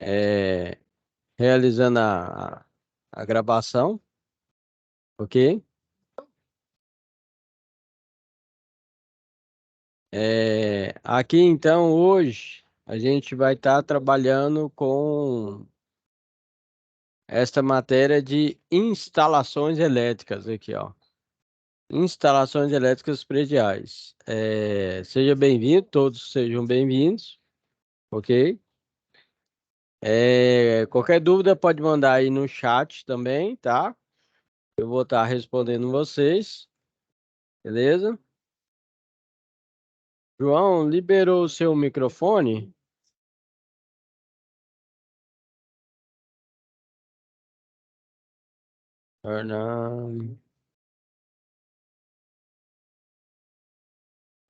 é, realizando a gravação, ok? Aqui então hoje a gente vai estar trabalhando com esta matéria de instalações elétricas aqui, ó. Instalações elétricas prediais. Seja bem-vindo, todos sejam bem-vindos, ok? Qualquer dúvida pode mandar aí no chat também, tá? Eu vou estar respondendo vocês, beleza? João, liberou o seu microfone? Fernando.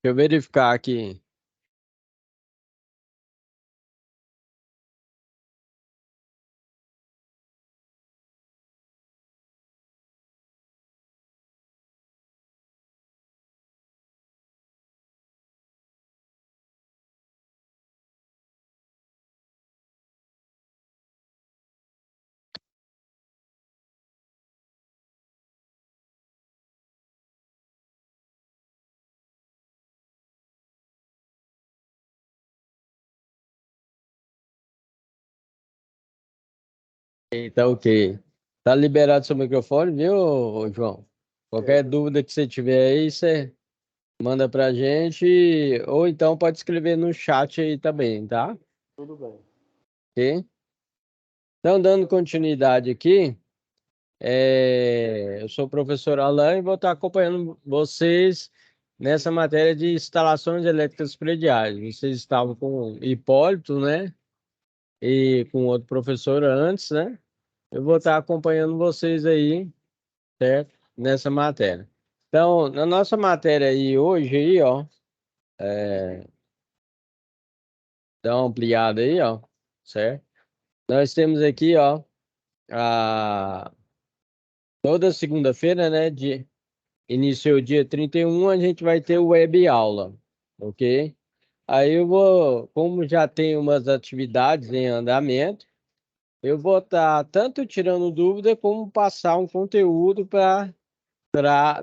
Deixa eu verificar aqui. Então, ok. Tá liberado seu microfone, viu, ô João? Qualquer dúvida que você tiver aí, você manda pra gente, ou então pode escrever no chat aí também, tá? Tudo bem. Ok? Então, dando continuidade aqui, eu sou o professor Alain e vou estar acompanhando vocês nessa matéria de instalações elétricas prediais. Vocês estavam com o Hipólito, né? E com outro professor antes, né? Eu vou estar acompanhando vocês aí, certo? Nessa matéria. Então, na nossa matéria aí hoje aí, ó, dá uma ampliada aí, ó, certo? Nós temos aqui, ó, a toda segunda-feira, né, iniciou o dia 31, a gente vai ter web aula, ok? Aí eu vou, como já tem umas atividades em andamento, eu vou estar tanto tirando dúvida como passar um conteúdo para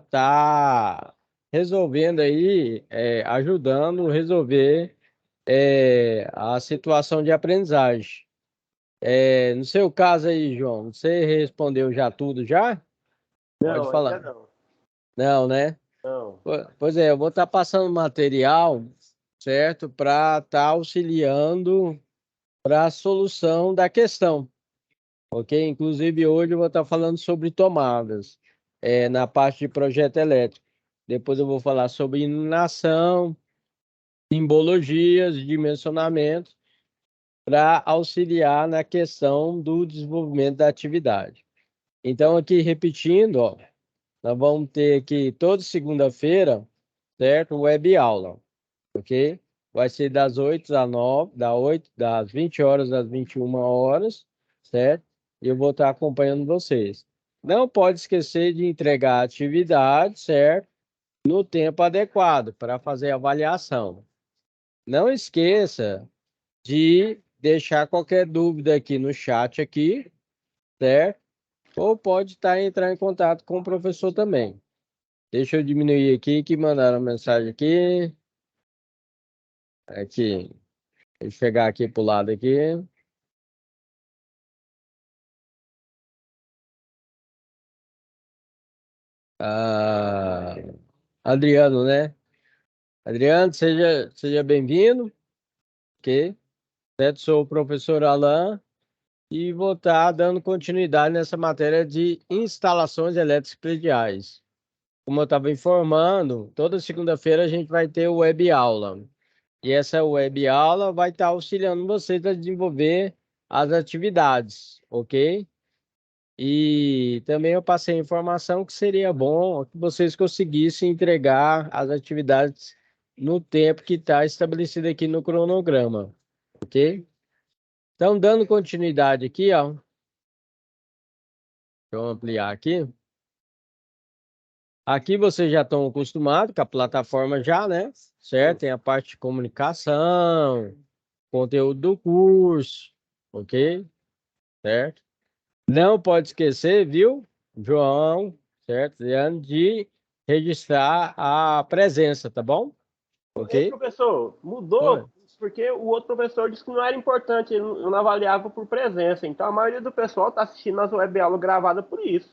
tá resolvendo aí, ajudando a resolver a situação de aprendizagem. No seu caso aí, João, você respondeu já tudo já? Pode Não, ainda falar. não. Não, né? Não. Pois é, eu vou estar passando material, certo, para estar auxiliando para a solução da questão, ok? Inclusive hoje eu vou estar falando sobre tomadas, na parte de projeto elétrico. Depois eu vou falar sobre iluminação, simbologias, dimensionamento, para auxiliar na questão do desenvolvimento da atividade. Então, aqui repetindo, ó, nós vamos ter aqui toda segunda-feira, certo? Web aula, ok? Vai ser das 8 às 9, das 20 horas às 21 horas, certo? E eu vou estar acompanhando vocês. Não pode esquecer de entregar a atividade, certo? No tempo adequado para fazer a avaliação. Não esqueça de deixar qualquer dúvida aqui no chat aqui, certo? Ou pode entrar em contato com o professor também. Deixa eu diminuir aqui que mandaram mensagem aqui. Aqui. Deixa eu chegar aqui pro lado aqui. Ah, Adriano, né? Adriano, seja bem-vindo. Ok? Certo? Sou o professor Alain e vou estar dando continuidade nessa matéria de instalações elétricas prediais. Como eu estava informando, toda segunda-feira a gente vai ter web aula. E essa web aula vai estar auxiliando vocês a desenvolver as atividades, ok? E também eu passei a informação que seria bom que vocês conseguissem entregar as atividades no tempo que está estabelecido aqui no cronograma, ok? Então, dando continuidade aqui, ó, deixa eu ampliar aqui. Aqui vocês já estão acostumados com a plataforma já, né? Certo? Tem a parte de comunicação, conteúdo do curso, ok? Certo? Não pode esquecer, viu, João, certo? De registrar a presença, tá bom? Ei, Ok? professor, Oi. mudou porque o outro professor disse que não era importante, ele não avaliava por presença. Então a maioria do pessoal está assistindo as web aulas gravadas por isso.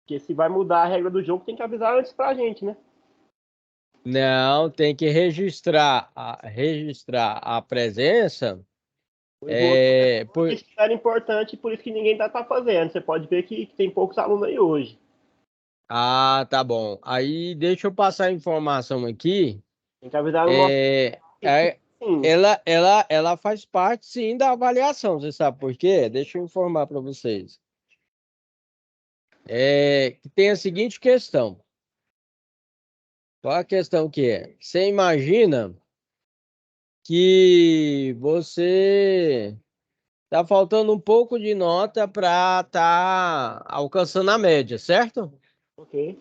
Porque se vai mudar a regra do jogo, tem que avisar antes pra gente, né? Não, tem que registrar a presença. Pois o outro professor Por... disse que era importante, por isso que ninguém tá fazendo. Você pode ver que tem poucos alunos aí hoje. Ah, tá bom. Aí deixa eu passar a informação aqui. Tem que avisar no nosso É, que sim. ela faz parte, sim, da avaliação. Você sabe por quê? Deixa eu informar para vocês. Que tem a seguinte questão. Qual a questão que é? Você imagina que você tá faltando um pouco de nota para tá alcançando a média, certo? Ok.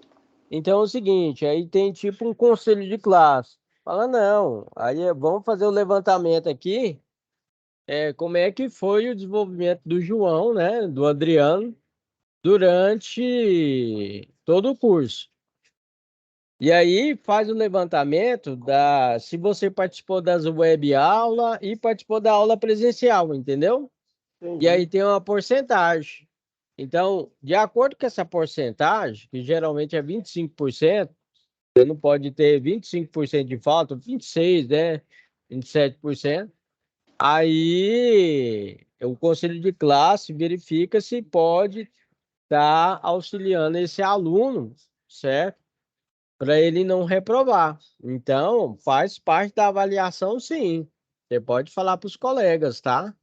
Então é o seguinte, aí tem tipo um conselho de classe. Fala, não, aí vamos fazer o levantamento aqui, como é que foi o desenvolvimento do João, né, do Adriano, durante todo o curso. E aí faz o levantamento se você participou das web aula e participou da aula presencial, entendeu? E Entendi. aí tem uma porcentagem. Então, de acordo com essa porcentagem, que geralmente é 25%, você não pode ter 25% de falta, 26%, né? 27%. Aí o conselho de classe verifica se pode estar auxiliando esse aluno, certo? Para ele não reprovar. Então, faz parte da avaliação, sim. Você pode falar para os colegas, tá?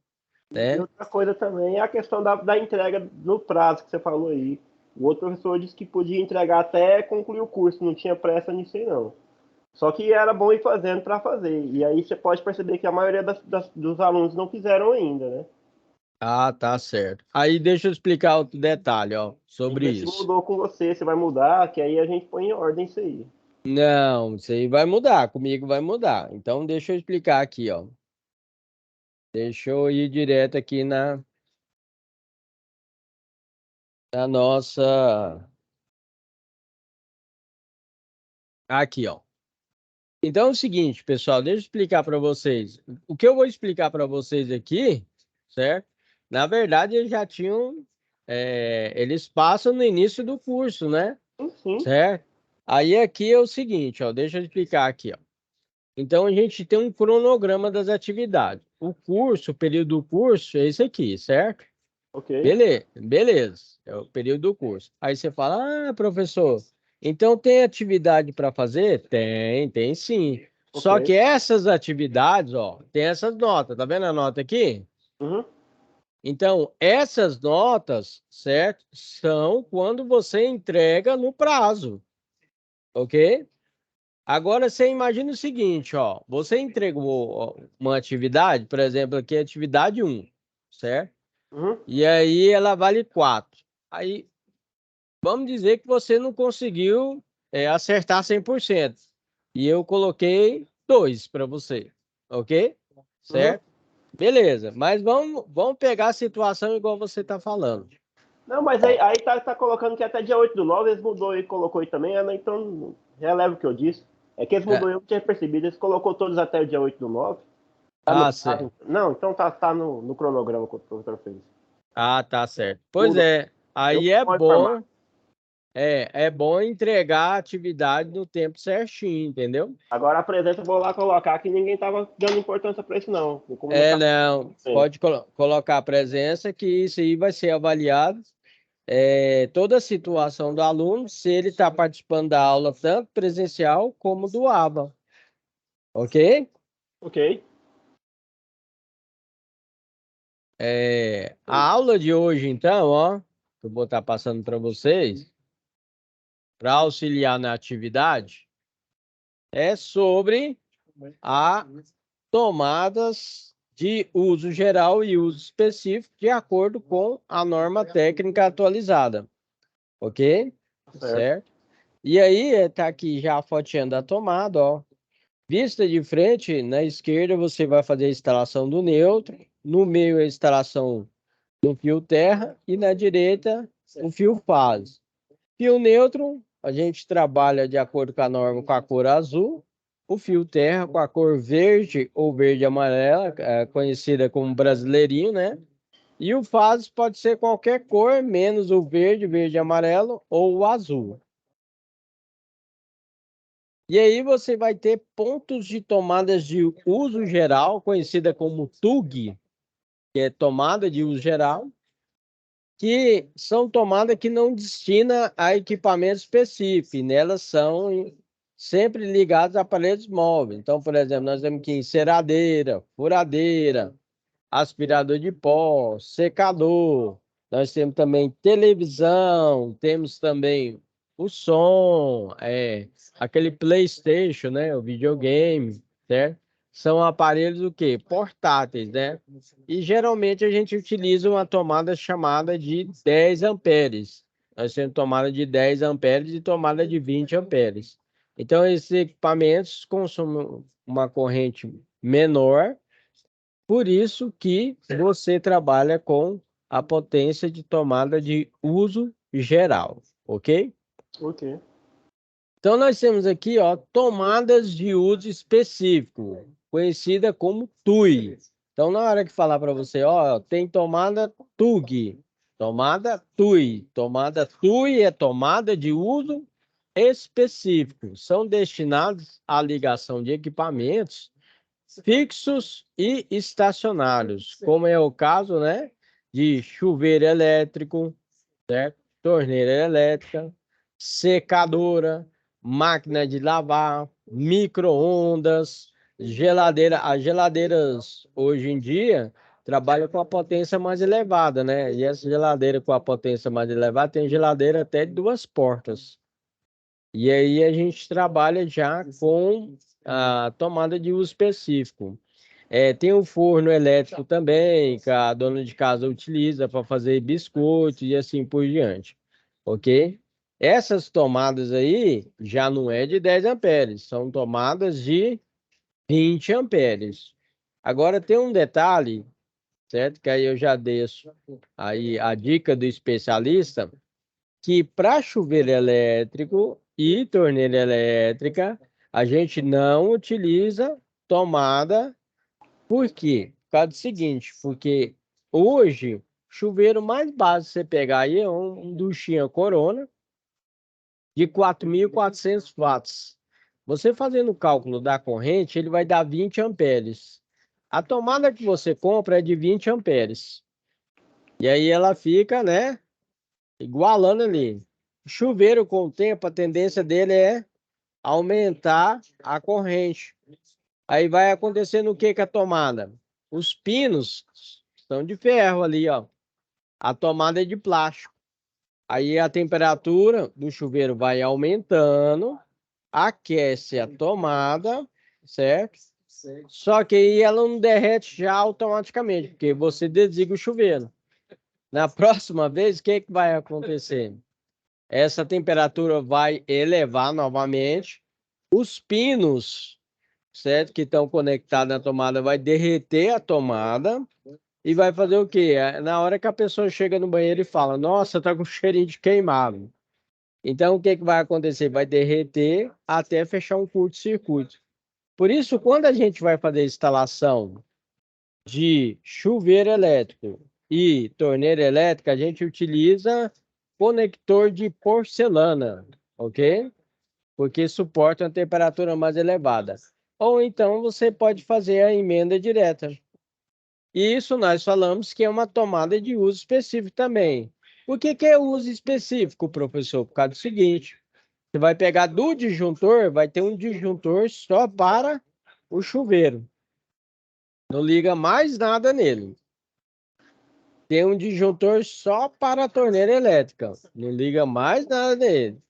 E Né? outra coisa também é a questão da entrega no prazo que você falou aí. O outro professor disse que podia entregar até concluir o curso, não tinha pressa nisso aí não. Só que era bom ir fazendo para fazer. E aí você pode perceber que a maioria dos alunos não fizeram ainda, né? Ah, tá certo. Aí deixa eu explicar outro detalhe, ó, Tem que sobre ver se isso. mudou com você, se vai mudar, que aí a gente põe em ordem isso aí. Não, isso aí vai mudar, comigo vai mudar. Então, deixa eu explicar aqui, ó. Deixa eu ir direto aqui na nossa. Aqui, ó. Então é o seguinte, pessoal, deixa eu explicar para vocês. O que eu vou explicar para vocês aqui, certo? Na verdade, eles já tinham. Eles passam no início do curso, né? Sim. Certo? Aí aqui é o seguinte, ó. Deixa eu explicar aqui, ó. Então a gente tem um cronograma das atividades. O curso, o período do curso é esse aqui, certo? Ok. Beleza, é o período do curso. Aí você fala, ah, professor, então tem atividade para fazer? Tem sim. Ok. Só que essas atividades, ó, tem essas notas, tá vendo a nota aqui? Uhum. Então, essas notas, certo? São quando você entrega no prazo, ok? Agora você imagina o seguinte, ó, você entregou ó, uma atividade, por exemplo, aqui é atividade um, certo? Uhum. E aí ela vale 4. Aí vamos dizer que você não conseguiu acertar 100%. E eu coloquei 2 para você, ok? Uhum. Certo? Beleza, mas vamos pegar a situação igual você está falando. Não, mas Ó, aí tá colocando que até dia 8 do 9 eles mudou e colocou aí também, né? Então releva o que eu disse. É que eles é, mudou, eu não tinha percebido, eles colocou todos até o dia 8 do 9. Tá no certo. prazo. Não, então tá no cronograma que o professor fez. Ah, tá certo. Pois Mudou. é, Eu aí é vou informar. bom, é bom entregar a atividade no tempo certinho, entendeu? Agora a presença eu vou lá colocar que ninguém tava dando importância para isso, não. Vou comunicar Não, com ele. pode colocar a presença, que isso aí vai ser avaliado. Toda a situação do aluno, se ele está participando da aula tanto presencial como do ABA, ok? Ok. A aula de hoje, então, ó, que eu vou estar passando para vocês, para auxiliar na atividade, é sobre a tomadas de uso geral e uso específico de acordo com a norma técnica atualizada, ok? Tá certo. Certo? E aí, tá aqui já a fotinha da tomada, ó. Vista de frente, na esquerda você vai fazer a instalação do neutro, no meio a instalação do fio terra e na direita o fio fase. Fio neutro, a gente trabalha de acordo com a norma com a cor azul, o fio terra com a cor verde ou verde amarela, conhecida como brasileirinho, né? E o fase pode ser qualquer cor, menos o verde, verde amarelo ou o azul. E aí você vai ter pontos de tomadas de uso geral, conhecida como TUG, que é tomada de uso geral, que são tomadas que não destina a equipamento específico, e nelas são sempre ligadas a aparelhos móveis. Então, por exemplo, nós temos aqui enceradeira, furadeira, aspirador de pó, secador. Nós temos também televisão, temos também o som, aquele PlayStation, né? O videogame, certo? São aparelhos o quê? Portáteis, né? E geralmente a gente utiliza uma tomada chamada de 10 amperes. Nós temos tomada de 10 amperes e tomada de 20 amperes. Então, esses equipamentos consomem uma corrente menor, por isso que você trabalha com a potência de tomada de uso geral, ok? Ok. Então nós temos aqui, ó, tomadas de uso específico, conhecida como TUI. Então na hora que falar para você, ó, tem tomada TUG, tomada TUI. Tomada TUI é tomada de uso específico. São destinados à ligação de equipamentos fixos e estacionários, como é o caso, né, de chuveiro elétrico, certo? Torneira elétrica, secadora, máquina de lavar, micro-ondas, geladeira. As geladeiras hoje em dia trabalham com a potência mais elevada, né? E essa geladeira com a potência mais elevada tem geladeira até de 2 portas. E aí a gente trabalha já com a tomada de uso específico. Tem o forno elétrico também, que a dona de casa utiliza para fazer biscoito e assim por diante, ok? Essas tomadas aí já não é de 10 amperes, são tomadas de 20 amperes. Agora tem um detalhe, certo? Que aí eu já deixo aí a dica do especialista, que para chuveiro elétrico e torneira elétrica, a gente não utiliza tomada. Por quê? Por causa do seguinte, porque hoje, chuveiro mais básico você pegar aí é um Duchinha Corona de 4.400 watts. Você fazendo o cálculo da corrente, ele vai dar 20 amperes. A tomada que você compra é de 20 amperes. E aí ela fica, né, igualando ali. Chuveiro com o tempo, a tendência dele é aumentar a corrente. Aí vai acontecendo o que com a tomada? Os pinos são de ferro ali, ó. A tomada é de plástico. Aí a temperatura do chuveiro vai aumentando, aquece a tomada, certo? Só que aí ela não derrete já automaticamente, porque você desliga o chuveiro. Na próxima vez, o que que vai acontecer? Essa temperatura vai elevar novamente. Os pinos, certo? Que estão conectados na tomada, vai derreter a tomada e vai fazer o quê? Na hora que a pessoa chega no banheiro e fala, nossa, tá com cheirinho de queimado. Então, o que que vai acontecer? Vai derreter até fechar um curto-circuito. Por isso, quando a gente vai fazer a instalação de chuveiro elétrico e torneira elétrica, a gente utiliza conector de porcelana, ok? Porque suporta uma temperatura mais elevada. Ou então você pode fazer a emenda direta. E isso nós falamos que é uma tomada de uso específico também. Por que que é uso específico, professor? Por causa do seguinte, você vai pegar do disjuntor, vai ter um disjuntor só para o chuveiro. Não liga mais nada nele. Tem um disjuntor só para a torneira elétrica. Não liga mais nada nele.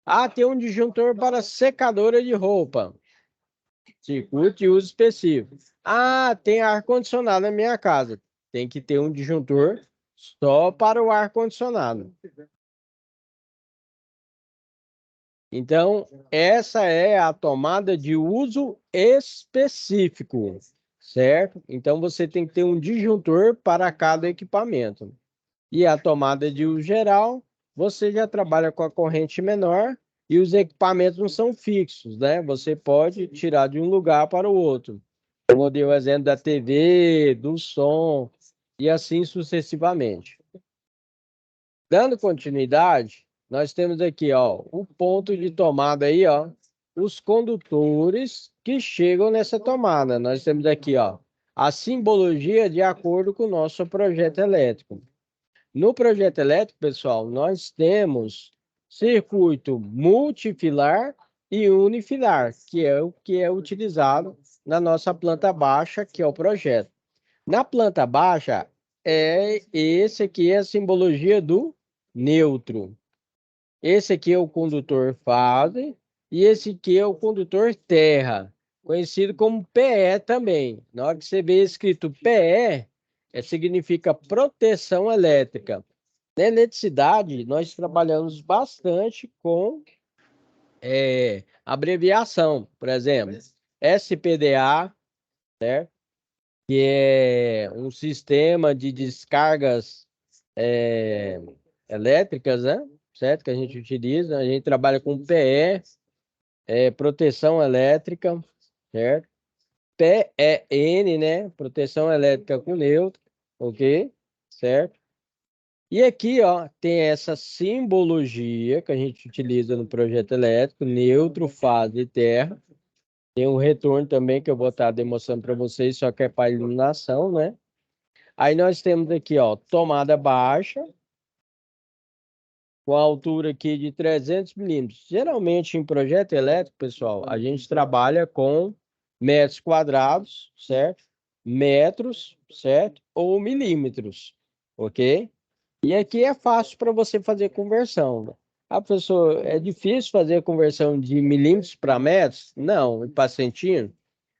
Ah, tem um disjuntor para secadora de roupa. Circuito de uso específico. Ah, tem ar-condicionado na minha casa. Tem que ter um disjuntor só para o ar-condicionado. Então, essa é a tomada de uso específico, certo? Então, você tem que ter um disjuntor para cada equipamento. E a tomada de uso geral, você já trabalha com a corrente menor e os equipamentos não são fixos, né? Você pode tirar de um lugar para o outro. Eu dei o exemplo da TV, do som e assim sucessivamente. Dando continuidade, nós temos aqui, ó, o ponto de tomada aí, ó, os condutores que chegam nessa tomada. Nós temos aqui, ó, a simbologia de acordo com o nosso projeto elétrico. No projeto elétrico, pessoal, nós temos circuito multifilar e unifilar, que é o que é utilizado na nossa planta baixa, que é o projeto. Na planta baixa, esse aqui é a simbologia do neutro. Esse aqui é o condutor fase e esse aqui é o condutor terra, conhecido como PE também. Na hora que você vê escrito PE, significa proteção elétrica. Na eletricidade, nós trabalhamos bastante com abreviação, por exemplo, SPDA, certo? Que é um sistema de descargas elétricas, né? Certo? Que a gente utiliza. A gente trabalha com PE, proteção elétrica, certo? PEN, né? Proteção elétrica com neutro, ok? Certo? E aqui, ó, tem essa simbologia que a gente utiliza no projeto elétrico, neutro, fase e terra. Tem um retorno também que eu vou estar demonstrando para vocês, só que é para iluminação, né? Aí nós temos aqui, ó, tomada baixa, com a altura aqui de 300 milímetros. Geralmente em projeto elétrico, pessoal, a gente trabalha com metros quadrados, certo? Metros, certo? Ou milímetros, ok? E aqui é fácil para você fazer conversão, né? Ah, professor, é difícil fazer a conversão de milímetros para metros? Não. E para centímetros?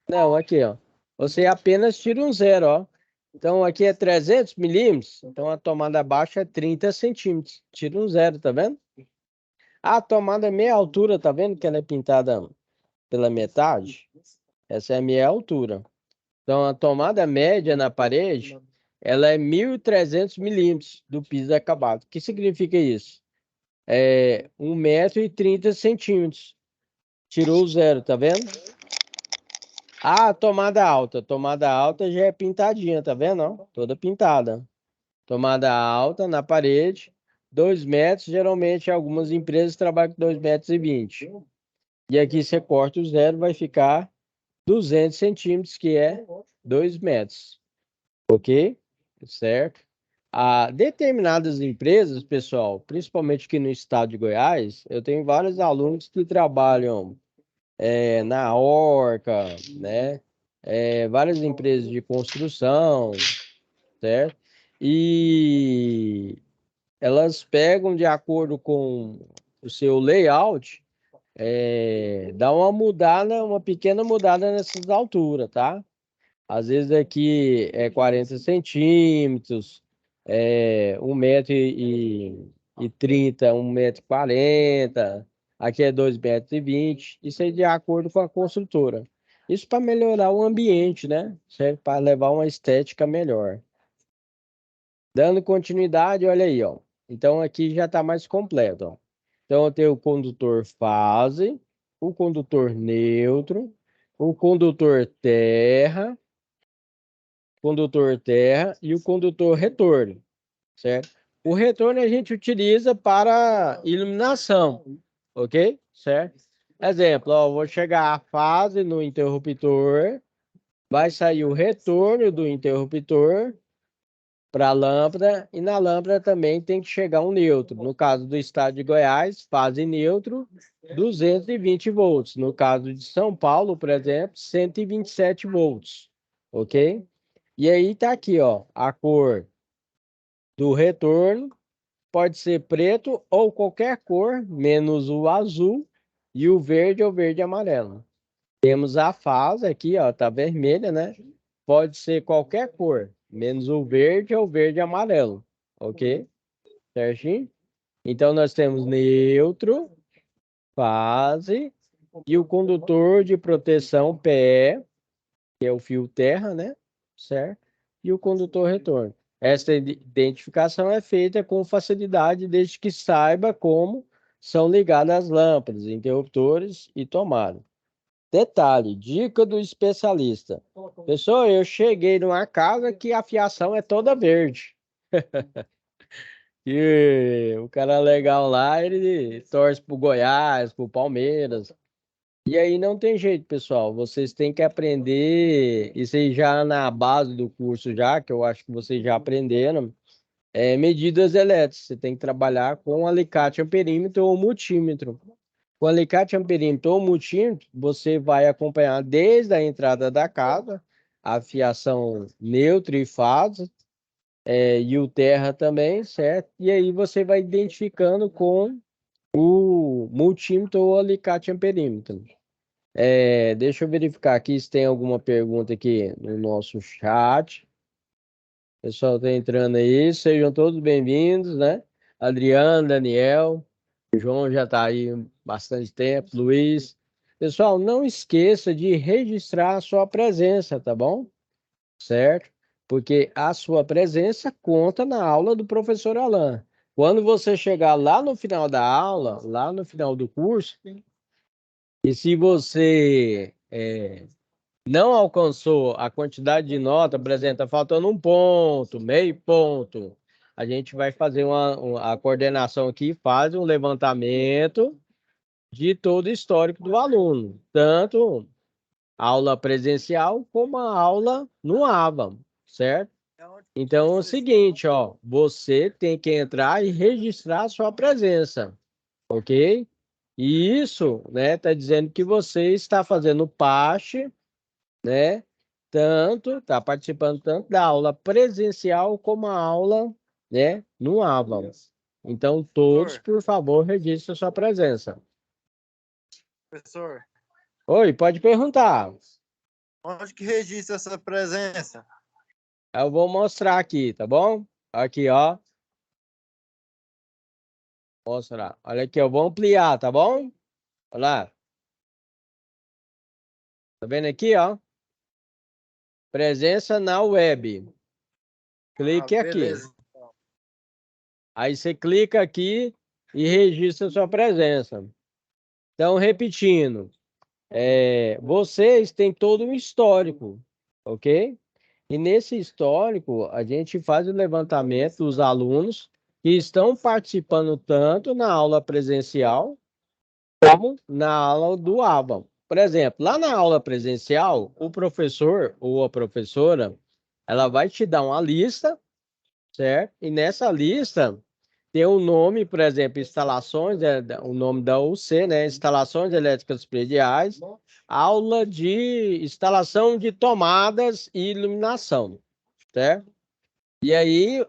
Não, aqui, ó. Você apenas tira um zero, ó. Então, aqui é 300 milímetros. Então, a tomada baixa é 30 centímetros. Tira um zero, tá vendo? A tomada é meia altura, tá vendo que ela é pintada pela metade? Essa é a meia altura. Então, a tomada média na parede, ela é 1.300 milímetros do piso acabado. O que significa isso? É 1,30 m. Tirou o zero, tá vendo? Ah, tomada alta. Tomada alta já é pintadinha, tá vendo? Ó? Toda pintada. Tomada alta na parede, 2 metros. Geralmente, algumas empresas trabalham com 2,20 m. E aqui você corta o zero, vai ficar 200 centímetros, que é 2 metros. Ok? Certo? A determinadas empresas, pessoal, principalmente aqui no estado de Goiás, eu tenho vários alunos que trabalham na Orca, né? Várias empresas de construção, certo? E elas pegam de acordo com o seu layout, dá uma mudada, uma pequena mudada nessas alturas, tá? Às vezes aqui é 40 centímetros, 1,30 m, 1,40 m, aqui é 2,20 m, isso é de acordo com a construtora. Isso para melhorar o ambiente, né? Serve para levar uma estética melhor. Dando continuidade, olha aí, ó. Então aqui já está mais completo, ó. Então eu tenho o condutor fase, o condutor neutro, o condutor terra e o condutor retorno, certo? O retorno a gente utiliza para iluminação, ok? Certo? Exemplo, ó, vou chegar à fase no interruptor, vai sair o retorno do interruptor para a lâmpada e na lâmpada também tem que chegar um neutro. No caso do estado de Goiás, fase neutro, 220 volts. No caso de São Paulo, por exemplo, 127 volts, ok? E aí tá aqui, ó, a cor do retorno pode ser preto ou qualquer cor, menos o azul e o verde ou verde e amarelo. Temos a fase aqui, ó, tá vermelha, né? Pode ser qualquer cor, menos o verde ou verde e amarelo, ok? Certinho? Então nós temos neutro, fase, e o condutor de proteção PE, que é o fio terra, né? Certo? E o condutor retorno. Esta identificação é feita com facilidade, desde que saiba como são ligadas as lâmpadas, interruptores e tomada. Detalhe, dica do especialista. Pessoal, eu cheguei numa casa que a fiação é toda verde. E o cara legal lá, ele torce pro Goiás, pro Palmeiras. E aí não tem jeito, pessoal. Vocês têm que aprender, isso aí já na base do curso já, que eu acho que vocês já aprenderam, medidas elétricas. Você tem que trabalhar com alicate amperímetro ou multímetro. Com alicate amperímetro ou multímetro, você vai acompanhar desde a entrada da casa, a fiação neutra e fase, e o terra também, certo? E aí você vai identificando com o multímetro ou alicate amperímetro. Deixa eu verificar aqui se tem alguma pergunta aqui no nosso chat. O pessoal está entrando aí, sejam todos bem-vindos, né? Adriano, Daniel, o João já está aí há bastante tempo, Luiz. Pessoal, não esqueça de registrar a sua presença, tá bom? Certo? Porque a sua presença conta na aula do professor Alain. Quando você chegar lá no final da aula, lá no final do curso, e se você não alcançou a quantidade de nota, por exemplo, está faltando um ponto, meio ponto, a gente vai fazer a coordenação aqui, faz um levantamento de todo o histórico do aluno, tanto aula presencial como a aula no AVA, certo? Então é o seguinte, ó, você tem que entrar e registrar a sua presença, ok? E isso, né, tá dizendo que você está fazendo parte, né, tá participando tanto da aula presencial como a aula, né, no AVA. Então, todos, por favor, registrem sua presença. Professor, Oi, pode perguntar. onde que registra essa presença? Eu vou mostrar aqui, tá bom? Aqui, ó. Mostrar. Olha aqui, eu vou ampliar, tá bom? Olha lá. Tá vendo aqui, ó? Presença na web. Clique aqui. Beleza. Aí você clica aqui e registra sua presença. Então, repetindo, vocês têm todo um histórico, ok? E nesse histórico, a gente faz o levantamento dos alunos que estão participando tanto na aula presencial como na aula do ABA. Por exemplo, lá na aula presencial, o professor ou a professora, ela vai te dar uma lista, certo? E nessa lista tem o nome, por exemplo, instalações, o nome da UC, né? Instalações elétricas prediais, aula de instalação de tomadas e iluminação, certo? E aí,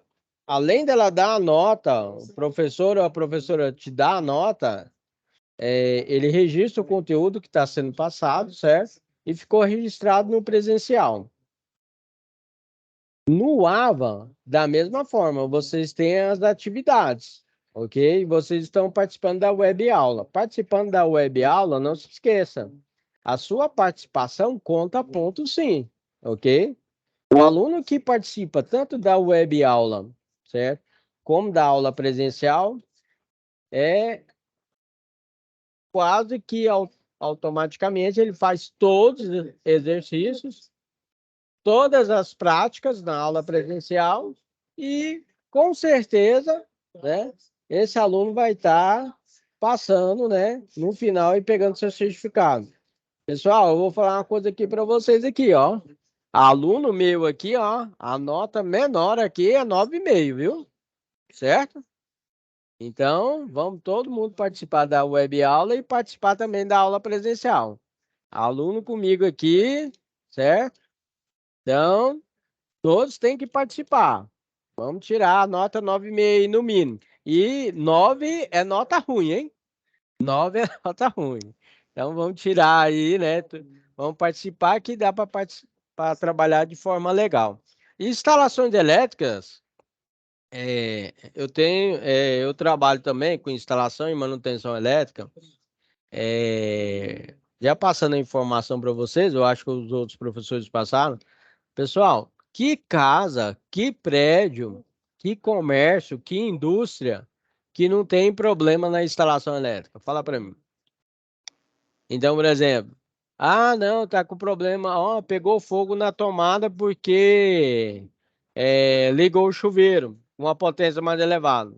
além dela dar a nota, o professor ou a professora te dá a nota, ele registra o conteúdo que está sendo passado, certo? E ficou registrado no presencial. No AVA, da mesma forma, vocês têm as atividades, ok? Vocês estão participando da web aula. Participando da web aula, não se esqueça, a sua participação conta ponto sim, ok? O aluno que participa tanto da web aula, certo? Como da aula presencial, é quase que automaticamente ele faz todos os exercícios, todas as práticas na aula presencial e, com certeza, né, esse aluno vai estar passando, né, no final e pegando seu certificado. Pessoal, eu vou falar uma coisa aqui para vocês aqui, ó. Aluno meu aqui, ó, a nota menor aqui é 9,5, viu? Certo? Então, vamos todo mundo participar da web aula e participar também da aula presencial. Aluno comigo aqui, certo? Então, todos têm que participar. Vamos tirar a nota 9,5 no mínimo. E 9 é nota ruim, hein? 9 é nota ruim. Então, vamos tirar aí, né? Vamos participar que dá para trabalhar de forma legal. Instalações elétricas, eu trabalho também com instalação e manutenção elétrica. Já passando a informação para vocês, eu acho que os outros professores passaram. Pessoal, que casa, que prédio, que comércio, que indústria que não tem problema na instalação elétrica? Fala para mim. Então, por exemplo, não, tá com problema, ó, pegou fogo na tomada porque ligou o chuveiro, uma potência mais elevada.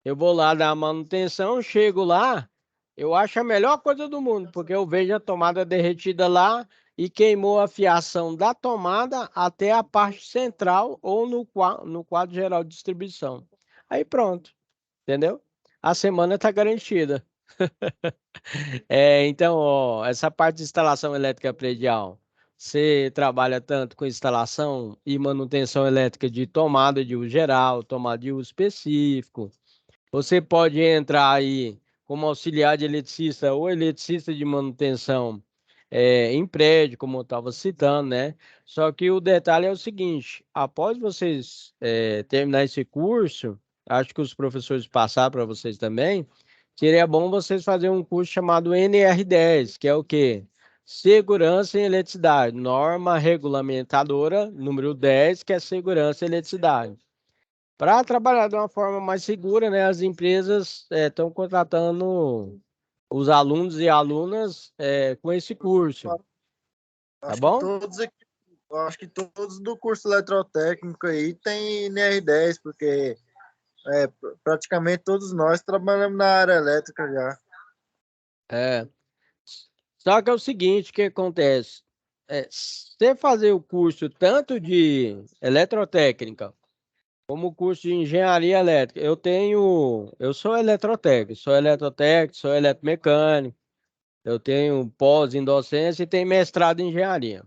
Eu vou lá dar a manutenção, chego lá, eu acho a melhor coisa do mundo, porque eu vejo a tomada derretida lá e queimou a fiação da tomada até a parte central ou no quadro geral de distribuição. Aí pronto, entendeu? A semana está garantida. Então, ó, essa parte de instalação elétrica predial, você trabalha tanto com instalação e manutenção elétrica de tomada de uso geral, tomada de uso específico. Você pode entrar aí como auxiliar de eletricista ou eletricista de manutenção em prédio, como eu estava citando, né? Só que o detalhe é o seguinte: após vocês terminar esse curso, acho que os professores passaram para vocês também, seria bom vocês fazerem um curso chamado NR10, que é o quê? Segurança em eletricidade, norma regulamentadora número 10, que é segurança em eletricidade. Para trabalhar de uma forma mais segura, né, as empresas estão contratando os alunos e alunas com esse curso, tá Acho que bom? todos aqui, acho que todos do curso eletrotécnico aí tem NR10, porque praticamente todos nós trabalhamos na área elétrica já. É. Só que é o seguinte, o que acontece? Você fazer o curso tanto de eletrotécnica como o curso de engenharia elétrica, eu sou eletrotécnico, sou eletromecânico, eu tenho pós em docência e tenho mestrado em engenharia.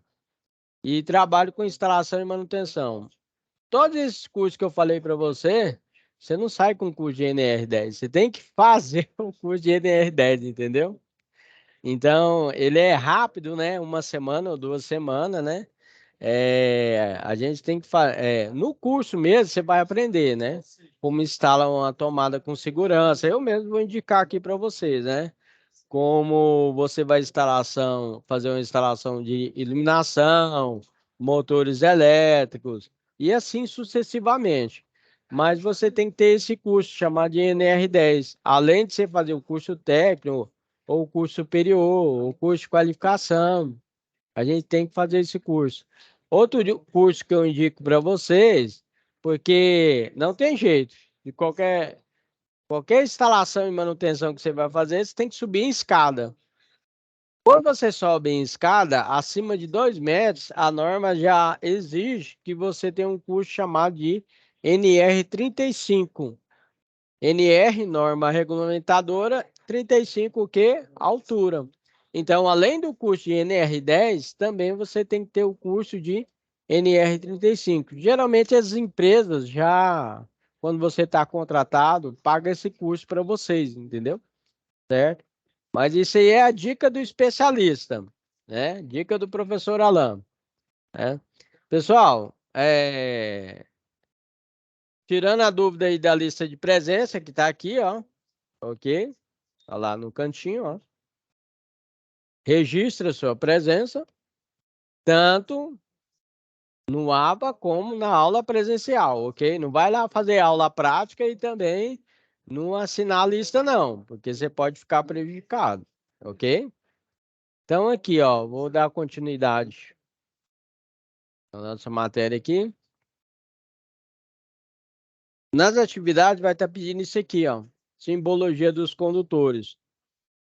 E trabalho com instalação e manutenção. Todos esses cursos que eu falei para você, você não sai com o curso de NR10, você tem que fazer o curso de NR10, entendeu? Então, ele é rápido, né? Uma semana ou 2 semanas, né? A gente tem que fazer. No curso mesmo, você vai aprender, né? Como instala uma tomada com segurança. Eu mesmo vou indicar aqui para vocês, né? Como você vai fazer uma instalação de iluminação, motores elétricos e assim sucessivamente. Mas você tem que ter esse curso chamado de NR10. Além de você fazer o curso técnico, ou o curso superior, ou o curso de qualificação, a gente tem que fazer esse curso. Curso que eu indico para vocês, porque não tem jeito. De qualquer instalação e manutenção que você vai fazer, você tem que subir em escada. Quando você sobe em escada, acima de 2 metros, a norma já exige que você tenha um curso chamado de NR35. NR, norma regulamentadora, 35 o quê? Altura. Então, além do curso de NR10, também você tem que ter o curso de NR35. Geralmente as empresas já, quando você está contratado, pagam esse curso para vocês, entendeu? Certo? Mas isso aí é a dica do especialista, né? Dica do professor Alain, né? Pessoal, tirando a dúvida aí da lista de presença que está aqui, ó, ok? Tá lá no cantinho, ó. Registra sua presença, tanto no ABA como na aula presencial, ok? Não vai lá fazer aula prática e também não assinar a lista, não, porque você pode ficar prejudicado, ok? Então, aqui, ó, vou dar continuidade à nossa matéria aqui. Nas atividades, vai estar pedindo isso aqui, ó, simbologia dos condutores.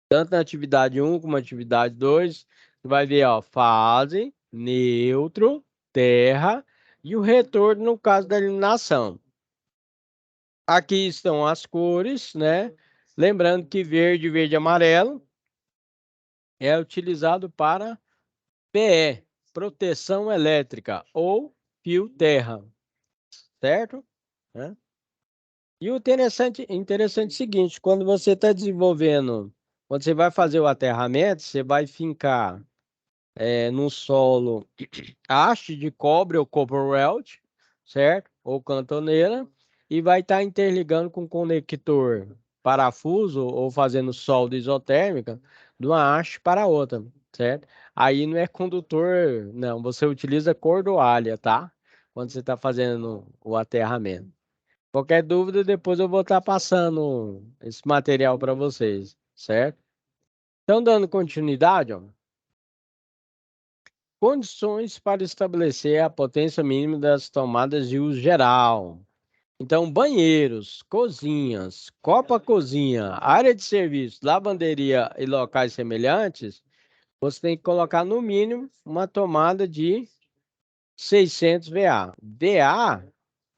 Tanto na atividade 1 como na atividade 2, você vai ver, ó, fase, neutro, terra e o retorno no caso da iluminação. Aqui estão as cores, né? Lembrando que verde, verde e amarelo é utilizado para PE, proteção elétrica ou fio terra, certo? Né? E o interessante é o seguinte, quando você está desenvolvendo, quando você vai fazer o aterramento, você vai fincar no solo haste de cobre ou copper weld, certo? Ou cantoneira, e vai estar interligando com conector parafuso ou fazendo solda isotérmica de uma haste para outra, certo? Aí não é condutor, não. Você utiliza cordoalha, tá? Quando você está fazendo o aterramento. Qualquer dúvida, depois eu vou estar passando esse material para vocês, certo? Então, dando continuidade, ó. Condições para estabelecer a potência mínima das tomadas de uso geral. Então, banheiros, cozinhas, copa-cozinha, área de serviço, lavanderia e locais semelhantes, você tem que colocar no mínimo uma tomada de 600 VA. VA,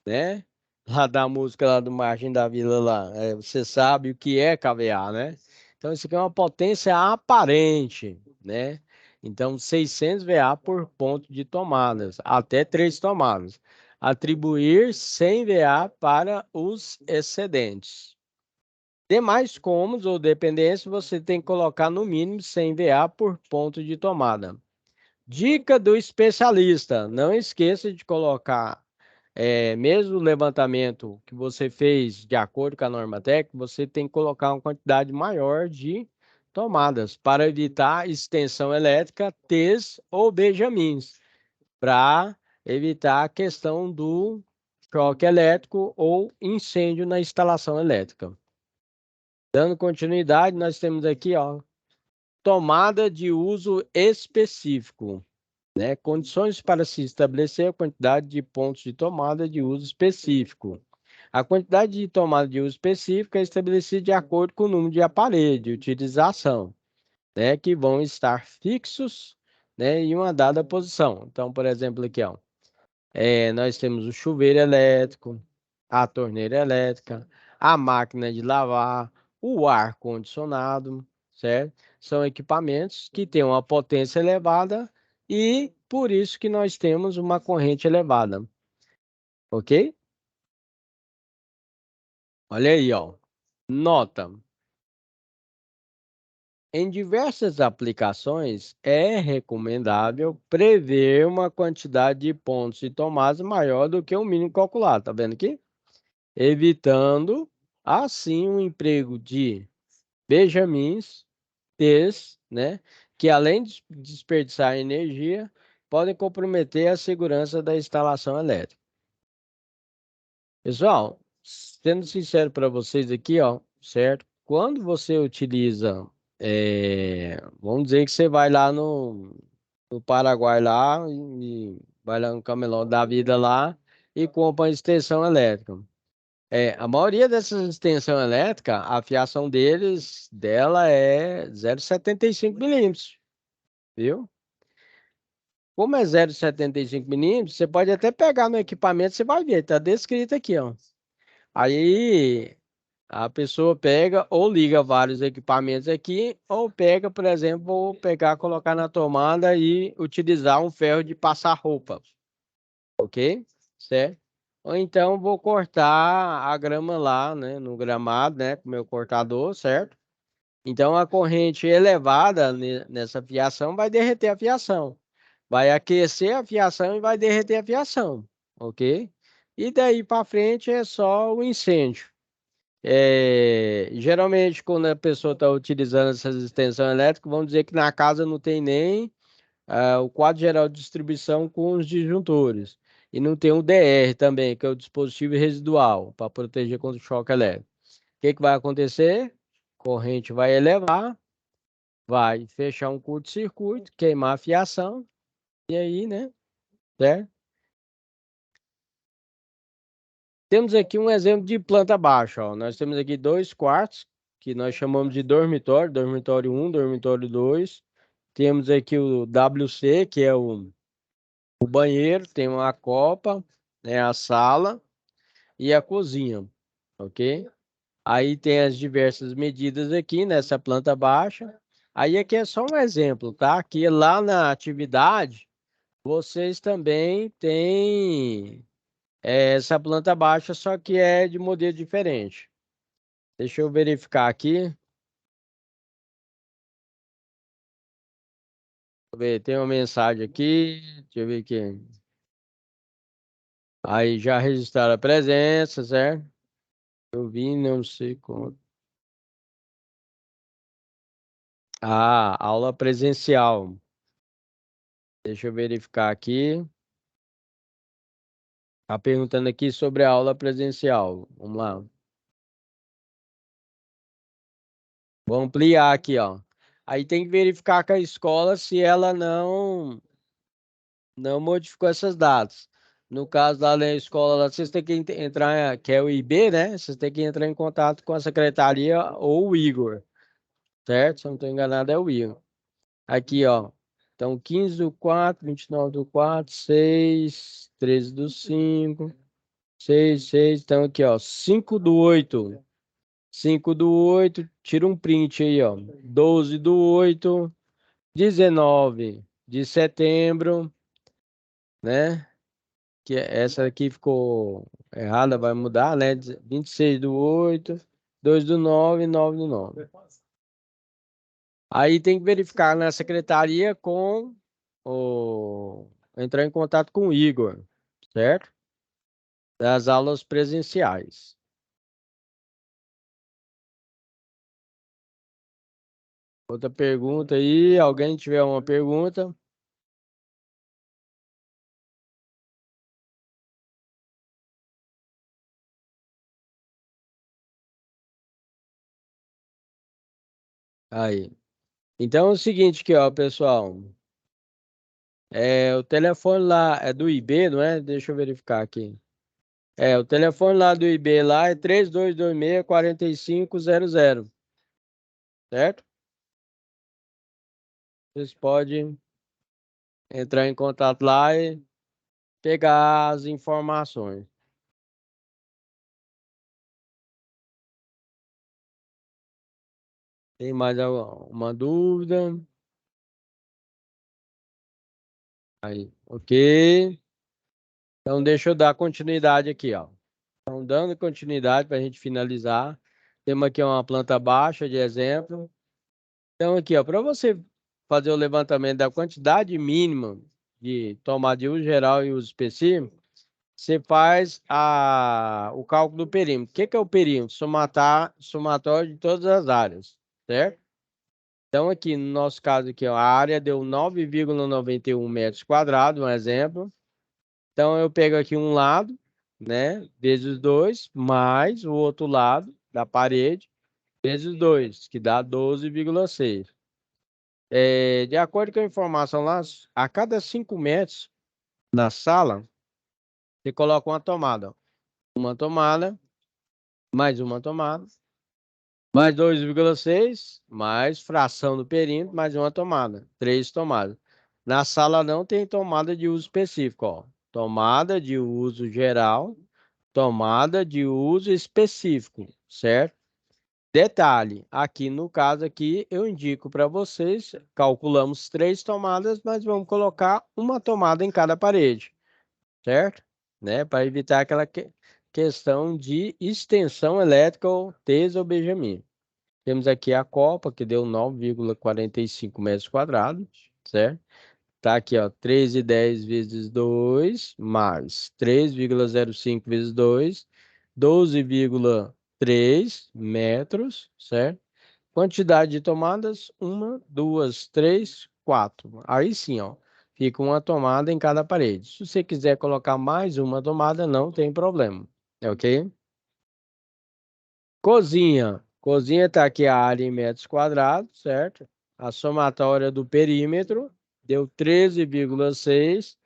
né? Lá da música lá do Margem da Vila lá, você sabe o que é KVA, né? Então, isso aqui é uma potência aparente, né? Então, 600 VA por ponto de tomadas, até 3 tomadas. Atribuir 100 VA para os excedentes. Demais cômodos ou dependências, você tem que colocar no mínimo 100 VA por ponto de tomada. Dica do especialista: não esqueça de colocar, mesmo o levantamento que você fez de acordo com a norma técnica, você tem que colocar uma quantidade maior de tomadas para evitar extensão elétrica, T's ou benjamins, para evitar a questão do choque elétrico ou incêndio na instalação elétrica. Dando continuidade, nós temos aqui, ó, tomada de uso específico, né? Condições para se estabelecer a quantidade de pontos de tomada de uso específico. A quantidade de tomada de uso específica é estabelecida de acordo com o número de aparelhos de utilização, né, que vão estar fixos, né, em uma dada posição. Então, por exemplo, aqui, ó, nós temos o chuveiro elétrico, a torneira elétrica, a máquina de lavar, o ar-condicionado, certo? São equipamentos que têm uma potência elevada e por isso que nós temos uma corrente elevada, ok? Olha aí, ó. Nota. Em diversas aplicações, é recomendável prever uma quantidade de pontos e tomadas maior do que o mínimo calculado. Tá vendo aqui? Evitando, assim, o emprego de benjamins, T's, né? Que além de desperdiçar energia, podem comprometer a segurança da instalação elétrica. Pessoal, sendo sincero para vocês aqui, ó, certo? Quando você utiliza, vamos dizer que você vai lá no Paraguai lá e vai lá no camelô da vida lá e compra uma extensão elétrica. A maioria dessas extensão elétrica, a fiação dela é 0,75 milímetros, viu? Como é 0,75 milímetros, você pode até pegar no equipamento, você vai ver, tá descrito aqui, ó. Aí a pessoa pega ou liga vários equipamentos aqui, ou pega, por exemplo, vou pegar, colocar na tomada e utilizar um ferro de passar roupa, ok? Certo? Ou então vou cortar a grama lá, né, no gramado, né, com o meu cortador, certo? Então a corrente elevada nessa fiação vai derreter a fiação, vai aquecer a fiação e vai derreter a fiação, ok? E daí para frente é só o incêndio. Geralmente, quando a pessoa está utilizando essas extensões elétricas, vamos dizer que na casa não tem nem o quadro geral de distribuição com os disjuntores. E não tem o DR também, que é o dispositivo residual, para proteger contra o choque elétrico. O que vai acontecer? Corrente vai elevar, vai fechar um curto-circuito, queimar a fiação, e aí, né? Certo? Temos aqui um exemplo de planta baixa, ó. Nós temos aqui 2 quartos, que nós chamamos de dormitório, dormitório 1, dormitório 2. Temos aqui o WC, que é o banheiro, tem uma copa, né, a sala e a cozinha, ok? Aí tem as diversas medidas aqui nessa planta baixa. Aí aqui é só um exemplo, tá? Aqui lá na atividade, vocês também têm essa planta baixa, só que é de modelo diferente. Deixa eu verificar aqui. Deixa eu ver, tem uma mensagem aqui. Deixa eu ver aqui. Aí já registraram a presença, certo? Eu vi, não sei como. Ah, aula presencial. Deixa eu verificar aqui. Tá perguntando aqui sobre a aula presencial. Vamos lá. Vou ampliar aqui, ó. Aí tem que verificar com a escola se ela não modificou essas datas. No caso lá da escola, lá, vocês têm que entrar, que é o IB, né? Vocês têm que entrar em contato com a secretaria ou o Igor, certo? Se eu não estou enganado, é o Igor. Aqui, ó. Então, 15/4, 29/4, 6, 13/5, 6, 6. Então, aqui, ó. 5/8. 5/8. Tira um print aí, ó. 12/8. 19 de setembro, né? Que essa aqui ficou errada, vai mudar, né? 26/8, 2/9, 9/9. Aí tem que verificar na secretaria com o... entrar em contato com o Igor, certo? Das aulas presenciais. Outra pergunta aí, alguém tiver uma pergunta? Aí. Então é o seguinte aqui, ó, pessoal. O telefone lá é do IB, não é? Deixa eu verificar aqui. O telefone lá do IB lá é 3226-4500, certo? Vocês podem entrar em contato lá e pegar as informações. Tem mais alguma dúvida? Aí, ok. Então, deixa eu dar continuidade aqui, ó. Então, dando continuidade para a gente finalizar. Temos aqui uma planta baixa de exemplo. Então, aqui, ó, para você fazer o levantamento da quantidade mínima de tomada de uso geral e uso específico, você faz o cálculo do perímetro. O que é o perímetro? Somatório de todas as áreas, certo? Então, aqui no nosso caso, aqui, ó, a área deu 9,91 metros quadrados, um exemplo. Então, eu pego aqui um lado, né, vezes 2, mais o outro lado da parede, vezes 2, que dá 12,6. De acordo com a informação lá, a cada 5 metros na sala, você coloca uma tomada. Ó. Uma tomada, mais uma tomada, mais 2,6, mais fração do perímetro, mais uma tomada. 3 tomadas. Na sala não tem tomada de uso específico, ó. Tomada de uso geral, tomada de uso específico, certo? Detalhe, aqui no caso aqui eu indico para vocês, calculamos 3 tomadas, mas vamos colocar uma tomada em cada parede, certo? Né? Para evitar aquela questão de extensão elétrica ou TES ou Benjamin. Temos aqui a copa, que deu 9,45 metros quadrados, certo? Tá aqui, ó, 13,10 vezes 2, mais 3,05 vezes 2, 12,3 metros, certo? Quantidade de tomadas, 1, 2, 3, 4. Aí sim, ó, fica uma tomada em cada parede. Se você quiser colocar mais uma tomada, não tem problema, ok? Cozinha. Cozinha tá aqui a área em metros quadrados, certo? A somatória do perímetro deu 13,6.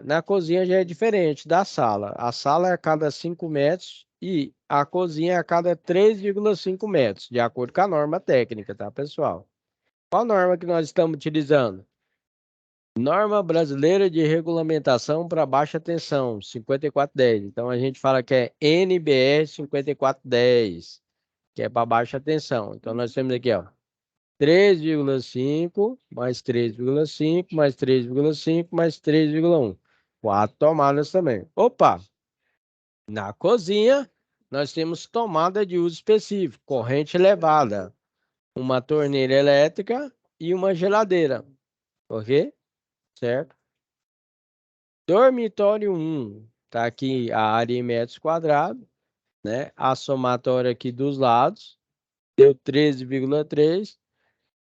Na cozinha já é diferente da sala. A sala é a cada 5 metros e a cozinha é a cada 3,5 metros, de acordo com a norma técnica, tá, pessoal? Qual norma que nós estamos utilizando? Norma Brasileira de Regulamentação para Baixa Tensão, 5410. Então, a gente fala que é NBR 5410, que é para baixa tensão. Então, nós temos aqui, ó, 3,5 mais 3,5 mais 3,5 mais 3,1. 4 tomadas também. Opa! Na cozinha, nós temos tomada de uso específico, corrente elevada, uma torneira elétrica e uma geladeira. Ok? Certo? Dormitório 1. Tá aqui a área em metros quadrados, né? A somatória aqui dos lados deu 13,3.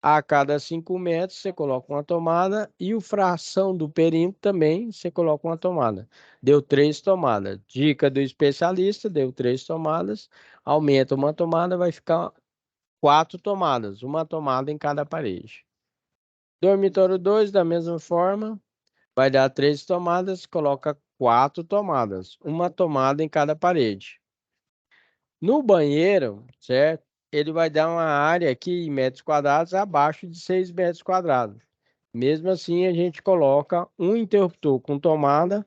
A cada 5 metros você coloca uma tomada e o fração do perímetro também você coloca uma tomada. Deu 3 tomadas. Dica do especialista, deu 3 tomadas. Aumenta uma tomada, vai ficar 4 tomadas. Uma tomada em cada parede. Dormitório 2, da mesma forma, vai dar 3 tomadas, coloca 4 tomadas. Uma tomada em cada parede. No banheiro, certo? Ele vai dar uma área aqui em metros quadrados abaixo de 6 metros quadrados. Mesmo assim, a gente coloca um interruptor com tomada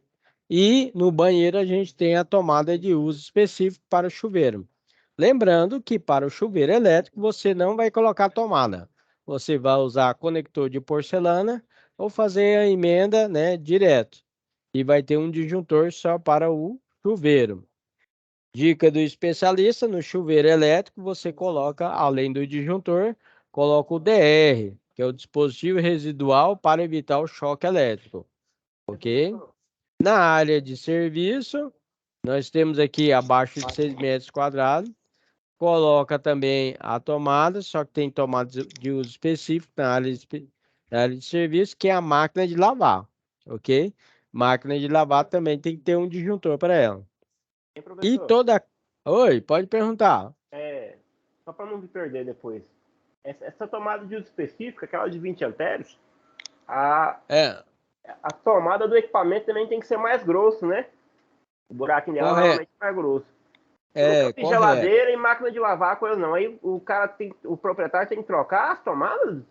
e no banheiro a gente tem a tomada de uso específico para o chuveiro. Lembrando que para o chuveiro elétrico você não vai colocar tomada. Você vai usar conector de porcelana ou fazer a emenda, né, direto. E vai ter um disjuntor só para o chuveiro. Dica do especialista, no chuveiro elétrico, você coloca, além do disjuntor, coloca o DR, que é o dispositivo residual para evitar o choque elétrico, ok? Na área de serviço, nós temos aqui abaixo de 6 metros quadrados, coloca também a tomada, só que tem tomada de uso específico na área de serviço, que é a máquina de lavar, ok? Máquina de lavar também tem que ter um disjuntor para ela. Hein, E professor? toda. Oi, pode perguntar. Só para não me perder depois. Essa tomada de uso específica, aquela de 20 amperes, a, É, a tomada do equipamento também tem que ser mais grosso, né? O buraquinho dela correto. normalmente é mais grosso. Nunca É, vi correto. geladeira e máquina de lavar, coisa não. Aí o proprietário tem que trocar as tomadas?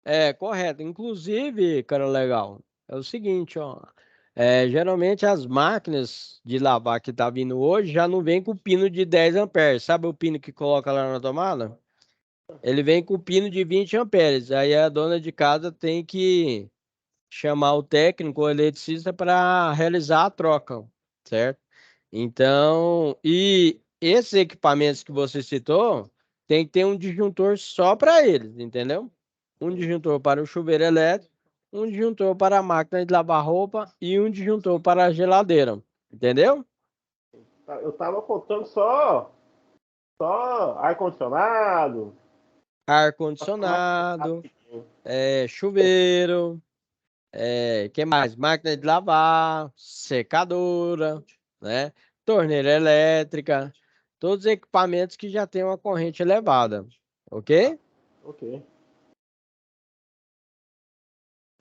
É, correto. Inclusive, cara, legal. É o seguinte, ó. Geralmente as máquinas de lavar que tá vindo hoje já não vem com pino de 10 amperes. Sabe o pino que coloca lá na tomada? Ele vem com pino de 20 amperes. Aí a dona de casa tem que chamar o técnico ou eletricista para realizar a troca, certo? Então, e esses equipamentos que você citou, tem que ter um disjuntor só para eles, entendeu? Um disjuntor para o chuveiro elétrico, um disjuntor para a máquina de lavar roupa e um disjuntor para a geladeira, entendeu? Eu tava contando só ar-condicionado. Ar-condicionado, chuveiro, que mais? Máquina de lavar, secadora, né? Torneira elétrica, todos os equipamentos que já têm uma corrente elevada, ok? Ok.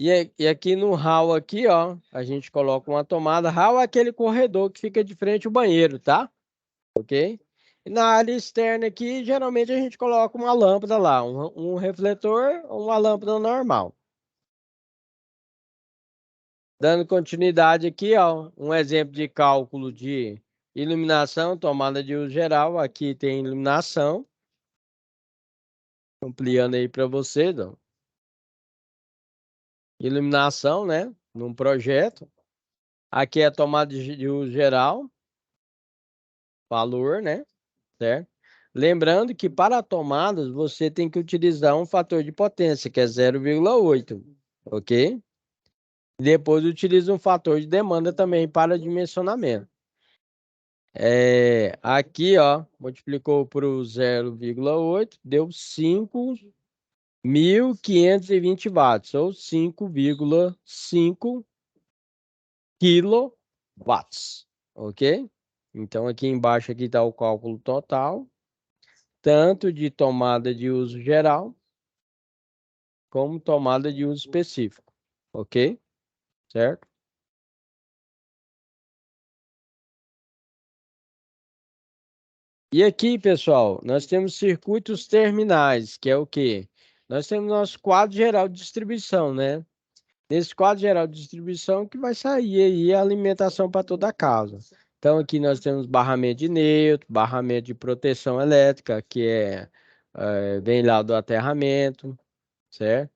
E aqui no hall aqui, ó, a gente coloca uma tomada. Hall é aquele corredor que fica de frente ao banheiro, tá? Ok? E na área externa aqui, geralmente a gente coloca uma lâmpada lá, um refletor ou uma lâmpada normal. Dando continuidade aqui, ó, um exemplo de cálculo de iluminação, tomada de uso geral. Aqui tem iluminação. Ampliando aí para vocês, ó. Iluminação, né? Num projeto. Aqui é a tomada de uso geral. Valor, né? Certo? Lembrando que para tomadas você tem que utilizar um fator de potência, que é 0,8, ok? Depois utiliza um fator de demanda também para dimensionamento. Aqui, ó, multiplicou por 0,8, deu 5.520 watts, ou 5,5 quilowatts, ok? Então, aqui embaixo aqui está o cálculo total, tanto de tomada de uso geral, como tomada de uso específico, ok? Certo? E aqui, pessoal, nós temos circuitos terminais, que é o quê? Nós temos nosso quadro geral de distribuição, né? Nesse quadro geral de distribuição que vai sair aí a alimentação para toda a casa. Então, aqui nós temos barramento de neutro, barramento de proteção elétrica, que vem lá do aterramento, certo?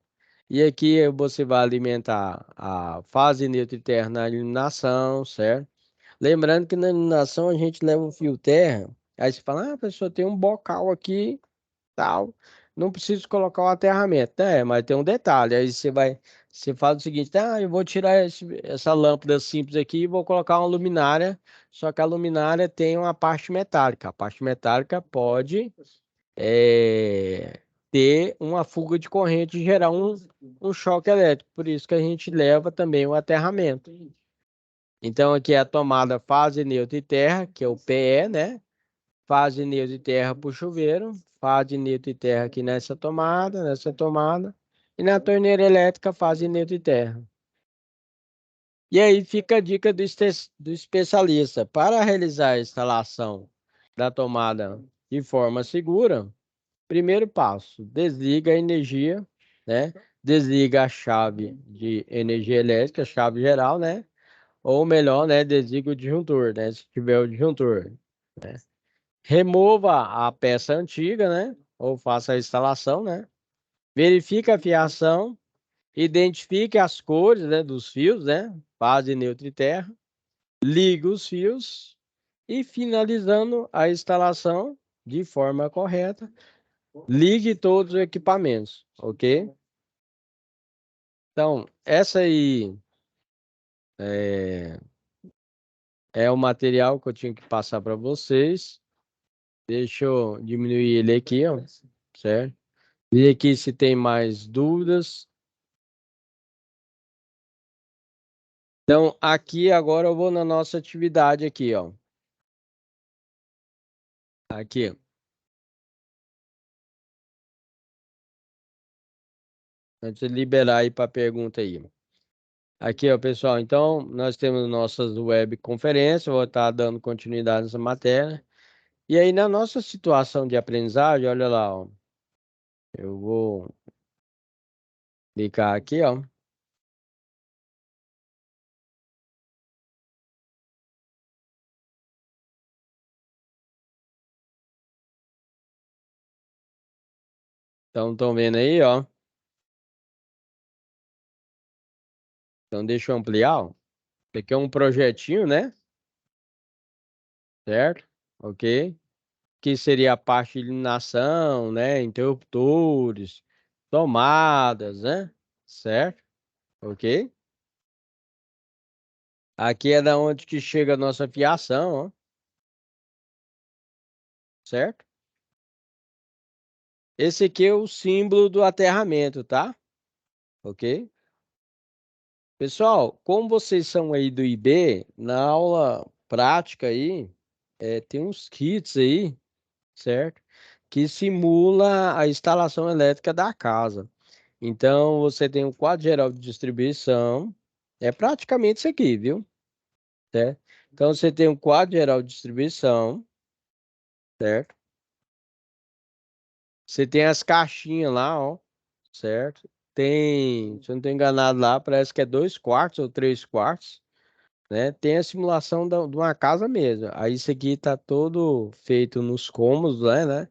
E aqui você vai alimentar a fase neutra e terra na iluminação, certo? Lembrando que na iluminação a gente leva o fio terra, aí você fala, ah, a pessoa tem um bocal aqui, tal, não preciso colocar o aterramento. Mas tem um detalhe, aí você faz o seguinte, eu vou tirar essa lâmpada simples aqui e vou colocar uma luminária, só que a luminária tem uma parte metálica. A parte metálica pode ter uma fuga de corrente e gerar um choque elétrico. Por isso que a gente leva também o aterramento. Então, aqui é a tomada fase neutra e terra, que é o PE, né? Fase neutra e terra para o chuveiro, fase neutra e terra aqui nessa tomada, e na torneira elétrica, fase neutra e terra. E aí fica a dica do especialista. Para realizar a instalação da tomada de forma segura, primeiro passo, desliga a energia, né? Desliga a chave de energia elétrica, chave geral, né? Ou melhor, né? Desliga o disjuntor, né? Se tiver o disjuntor. Remova a peça antiga, né? Ou faça a instalação, né? Verifique a fiação, identifique as cores, né, dos fios, né? Fase, neutra e terra. Ligue os fios e finalizando a instalação de forma correta, ligue todos os equipamentos, ok? Então, essa aí é o material que eu tinha que passar para vocês. Deixa eu diminuir ele aqui, ó, certo? Ver aqui se tem mais dúvidas. Então, aqui agora eu vou na nossa atividade aqui, ó. Aqui. Antes de liberar aí para pergunta aí. Aqui, ó, pessoal. Então, nós temos nossas web conferências. Vou estar dando continuidade nessa matéria. E aí, na nossa situação de aprendizagem, olha lá, ó. Eu vou clicar aqui, ó. Então, estão vendo aí, ó. Então, deixa eu ampliar, ó. Esse aqui é um projetinho, né? Certo? Ok. Que seria a parte de iluminação, né? Interruptores, tomadas, né? Certo? Ok? Aqui é da onde que chega a nossa fiação, ó. Certo? Esse aqui é o símbolo do aterramento, tá? Ok? Pessoal, como vocês são aí do IB, na aula prática aí, tem uns kits aí, certo? Que simula a instalação elétrica da casa. Então, você tem um quadro geral de distribuição, é praticamente isso aqui, viu? Certo? Então, você tem um quadro geral de distribuição, certo? Você tem as caixinhas lá, ó, certo? Tem, se eu não estou enganado lá, parece que é 2/4 ou 3/4, né? Tem a simulação de uma casa mesmo. Aí isso aqui tá todo feito nos cômodos, né?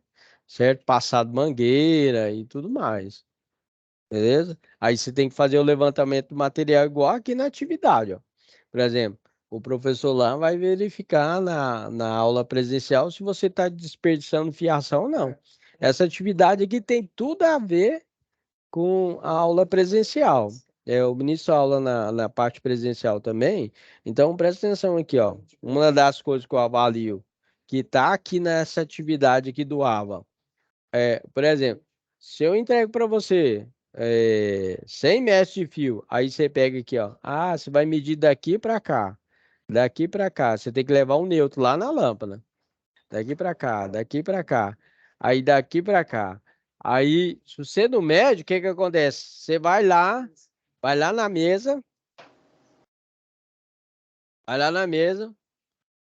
Certo? Passado mangueira e tudo mais. Beleza? Aí você tem que fazer o levantamento do material igual aqui na atividade, ó. Por exemplo, o professor lá vai verificar na aula presencial se você está desperdiçando fiação ou não. Essa atividade aqui tem tudo a ver com a aula presencial. Eu ministro aula na parte presencial também, então presta atenção aqui, ó. Uma das coisas que eu avalio que está aqui nessa atividade aqui do AVA. Por exemplo, se eu entrego para você 100 metros de fio, aí você pega aqui, ó. Ah, você vai medir daqui para cá. Daqui para cá. Você tem que levar um neutro lá na lâmpada. Daqui para cá, daqui para cá. Aí daqui para cá. Aí, se você não mede, o que que acontece? Você vai lá na mesa, vai lá na mesa.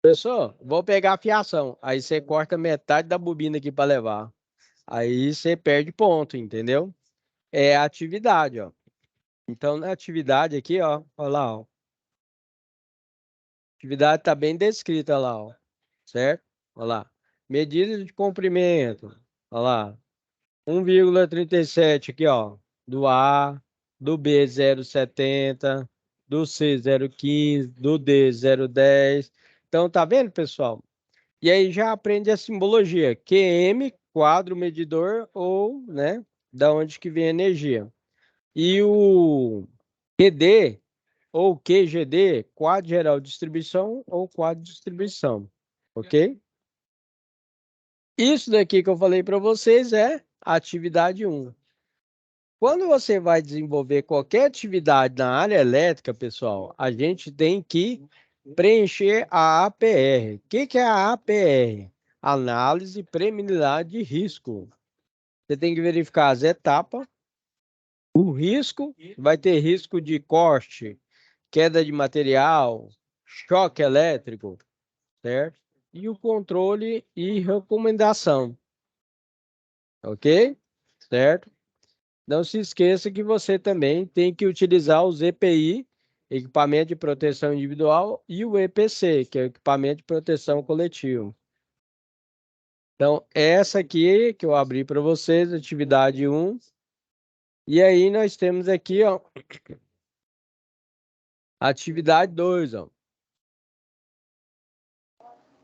Pessoal, vou pegar a fiação. Aí você corta metade da bobina aqui para levar. Aí você perde ponto, entendeu? É a atividade, ó. Então, na atividade aqui, ó, olha lá, ó. A atividade está bem descrita lá, ó. Certo? Olha lá. Medida de comprimento. Olha lá. 1,37 aqui, ó. Do A, do B 0,70, do C 0,15, do D 0,10. Então, tá vendo, pessoal? E aí já aprende a simbologia. QM, quadro medidor, ou, né, da onde que vem a energia. E o QD ou QGD, quadro geral de distribuição ou quadro de distribuição, ok? Isso daqui que eu falei para vocês é atividade 1. Quando você vai desenvolver qualquer atividade na área elétrica, pessoal, a gente tem que preencher a APR. O que é a APR? Análise preliminar de risco. Você tem que verificar as etapas. O risco, vai ter risco de corte, queda de material, choque elétrico, certo? E o controle e recomendação. Ok? Certo? Não se esqueça que você também tem que utilizar os EPI, equipamento de proteção individual, e o EPC, que é o equipamento de proteção coletivo. Então, essa aqui que eu abri para vocês, atividade 1. E aí nós temos aqui, ó, atividade 2, ó.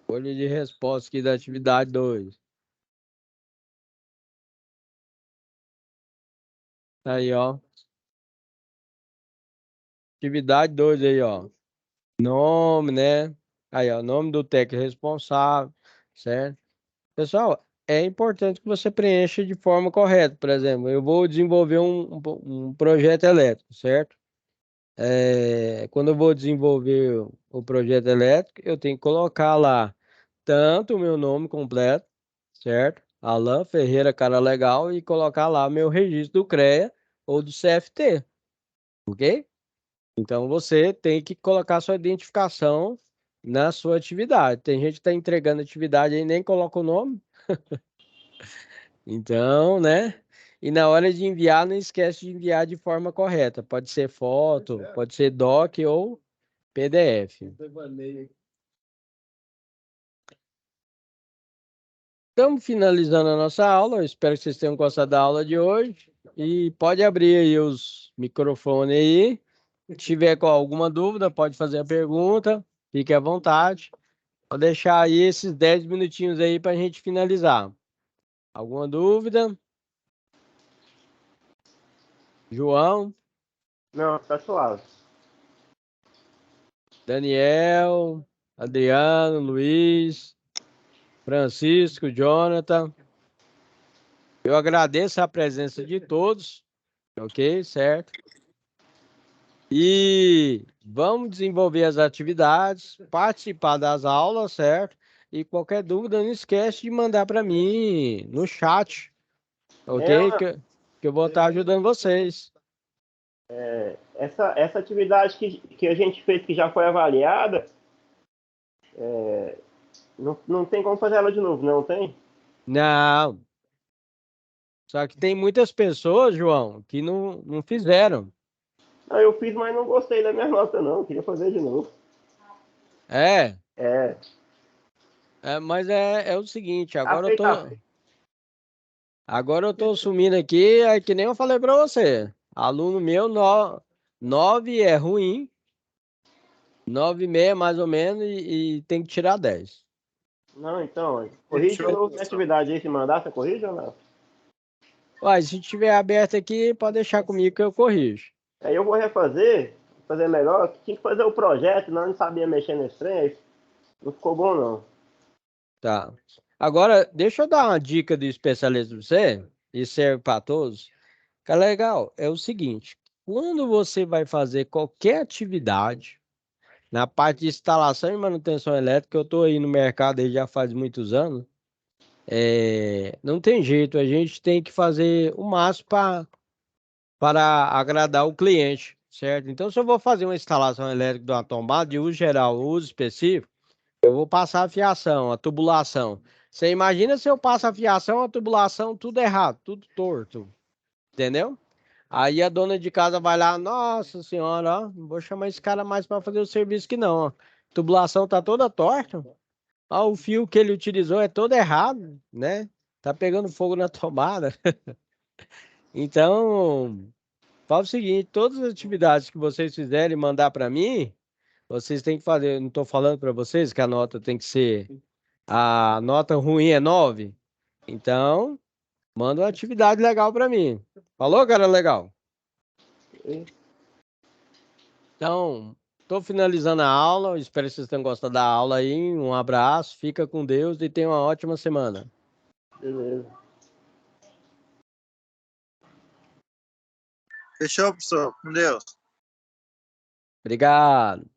Folha de resposta aqui da atividade 2. Aí, ó. Atividade 2 aí, ó. Nome, né? Aí, ó, nome do técnico responsável, certo? Pessoal, é importante que você preencha de forma correta. Por exemplo, eu vou desenvolver um projeto elétrico, certo? Quando eu vou desenvolver o projeto elétrico, eu tenho que colocar lá tanto o meu nome completo, certo? Alan Ferreira, cara legal, e colocar lá meu registro do CREA ou do CFT, ok? Então você tem que colocar sua identificação na sua atividade. Tem gente que está entregando atividade e nem coloca o nome. Então, né? E na hora de enviar, não esquece de enviar de forma correta. Pode ser foto, pode ser doc ou PDF. Estamos finalizando a nossa aula. Eu espero que vocês tenham gostado da aula de hoje. E pode abrir aí os microfones aí. Se tiver com alguma dúvida, pode fazer a pergunta. Fique à vontade. Vou deixar aí esses 10 minutinhos aí para a gente finalizar. Alguma dúvida? João, Não, tá suave. Daniel, Adriano, Luiz, Francisco, Jonathan. Eu agradeço a presença de todos, ok? Certo? E vamos desenvolver as atividades, participar das aulas, certo? E qualquer dúvida, não esquece de mandar para mim no chat, ok? Que eu vou estar ajudando vocês. Essa atividade que a gente fez, que já foi avaliada, não tem como fazer ela de novo, não tem? Não. Só que tem muitas pessoas, João, que não fizeram. Não, eu fiz, mas não gostei da minha nota, não. Queria fazer de novo. É, É, mas é o seguinte, tá feito, tá feito. agora eu tô assumindo aqui, é que nem eu falei para você. Aluno meu, 9 é ruim, 9,5 mais ou menos, e tem que tirar 10. Não, então, corrige de novo minha atividade aí. Se mandar, você corrige ou não? Uai, se tiver aberto aqui, pode deixar comigo que eu corrijo. Aí eu vou refazer, fazer melhor. Tinha que fazer o projeto, não sabia mexer nesse trem. Aí não ficou bom, não. Tá. Agora, deixa eu dar uma dica do especialista pra você, e serve para todos. Que é legal, é o seguinte, quando você vai fazer qualquer atividade, na parte de instalação e manutenção elétrica, eu estou aí no mercado aí já faz muitos anos, não tem jeito, a gente tem que fazer o máximo para agradar o cliente, certo? Então, se eu vou fazer uma instalação elétrica de uma tomada de uso geral, uso específico, eu vou passar a fiação, a tubulação. Você imagina se eu passo a fiação, a tubulação, tudo errado, tudo torto, entendeu? Aí a dona de casa vai lá, nossa senhora, ó, não vou chamar esse cara mais para fazer o serviço que não, ó. A tubulação tá toda torta. Ó, o fio que ele utilizou é todo errado, né? Tá pegando fogo na tomada. Então, fala o seguinte, todas as atividades que vocês fizerem e mandar para mim, vocês têm que fazer, eu não tô falando para vocês que a nota tem que ser, a nota ruim é 9. Então, manda uma atividade legal para mim. Falou, cara legal? Então, estou finalizando a aula. Espero que vocês tenham gostado da aula aí. Um abraço, fica com Deus e tenha uma ótima semana. Beleza. Fechou, professor? Com Deus. Obrigado.